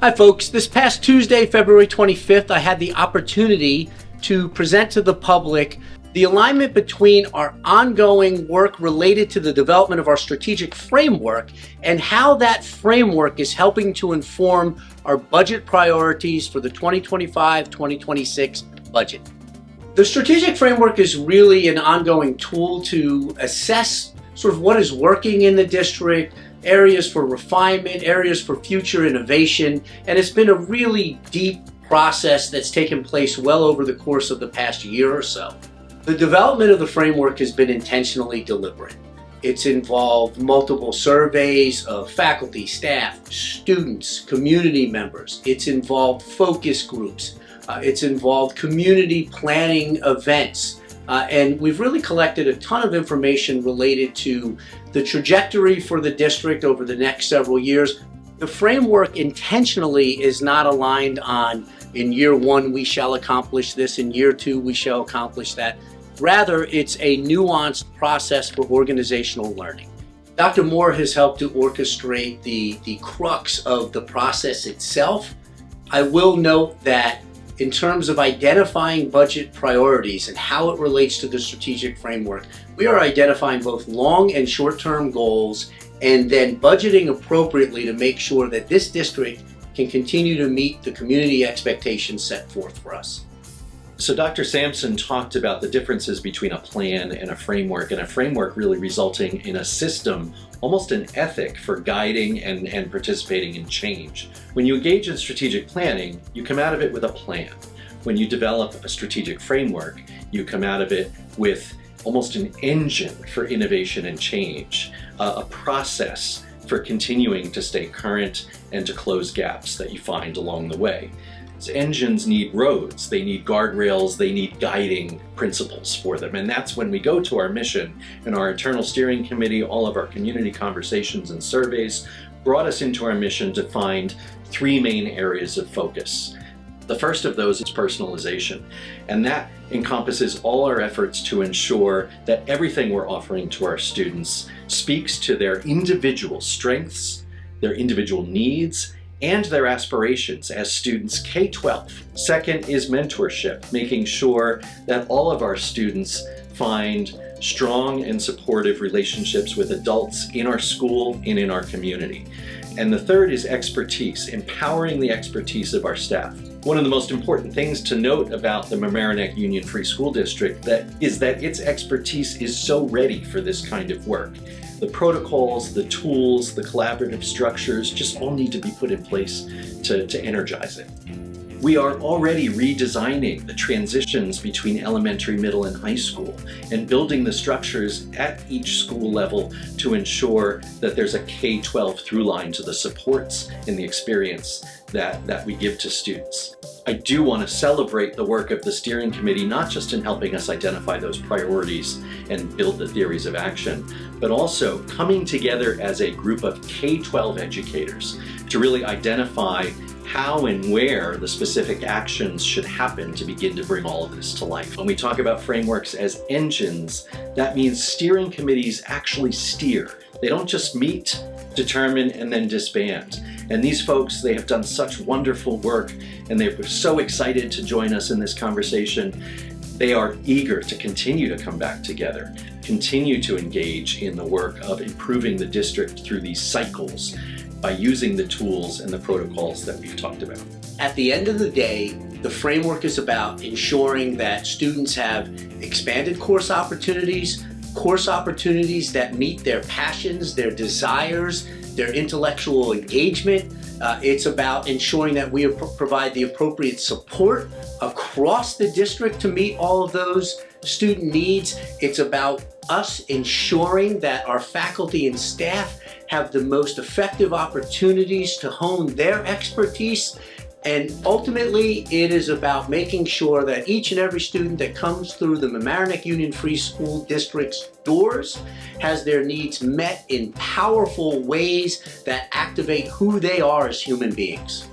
Hi folks, this past Tuesday, February 25th, I had the opportunity to present to the public the alignment between our ongoing work related to the development of our strategic framework and how that framework is helping to inform our budget priorities for the 2025-2026 budget. The strategic framework is really an ongoing tool to assess sort of what is working in the district, areas for refinement, areas for future innovation, and it's been a really deep process that's taken place well over the course of the past year or so. The development of the framework has been intentionally deliberate. It's involved multiple surveys of faculty, staff, students, community members. It's involved focus groups. It's involved community planning events. And we've really collected a ton of information related to the trajectory for the district over the next several years. The framework intentionally is not aligned on, in year one we shall accomplish this, in year two we shall accomplish that. Rather, it's a nuanced process for organizational learning. Dr. Moore has helped to orchestrate the crux of the process itself. I will note that in terms of identifying budget priorities and how it relates to the strategic framework, we are identifying both long and short-term goals and then budgeting appropriately to make sure that this district can continue to meet the community expectations set forth for us. So Dr. Sampson talked about the differences between a plan and a framework really resulting in a system, almost an ethic for guiding and participating in change. When you engage in strategic planning, you come out of it with a plan. When you develop a strategic framework, you come out of it with almost an engine for innovation and change, a process for continuing to stay current and to close gaps that you find along the way. So engines need roads, they need guardrails, they need guiding principles for them. And that's when we go to our mission, and our internal steering committee, all of our community conversations and surveys brought us into our mission to find three main areas of focus. The first of those is personalization, and that encompasses all our efforts to ensure that everything we're offering to our students speaks to their individual strengths, their individual needs, and their aspirations as students K-12. Second is mentorship, making sure that all of our students find strong and supportive relationships with adults in our school and in our community. And the third is expertise, empowering the expertise of our staff. One of the most important things to note about the Mamaroneck Union Free School District is that its expertise is so ready for this kind of work. The protocols, the tools, the collaborative structures just all need to be put in place to energize it. We are already redesigning the transitions between elementary, middle, and high school and building the structures at each school level to ensure that there's a K-12 through line to the supports and the experience that we give to students. I do want to celebrate the work of the steering committee, not just in helping us identify those priorities and build the theories of action, but also coming together as a group of K-12 educators to really identify how and where the specific actions should happen to begin to bring all of this to life. When we talk about frameworks as engines, that means steering committees actually steer. They don't just meet, determine, and then disband. And these folks, they have done such wonderful work, and they're so excited to join us in this conversation. They are eager to continue to come back together, continue to engage in the work of improving the district through these cycles by using the tools and the protocols that we've talked about. At the end of the day, the framework is about ensuring that students have expanded course opportunities that meet their passions, their desires, their intellectual engagement. It's about ensuring that we provide the appropriate support across the district to meet all of those student needs. It's about us ensuring that our faculty and staff have the most effective opportunities to hone their expertise. And ultimately, it is about making sure that each and every student that comes through the Mamaroneck Union Free School District's doors has their needs met in powerful ways that activate who they are as human beings.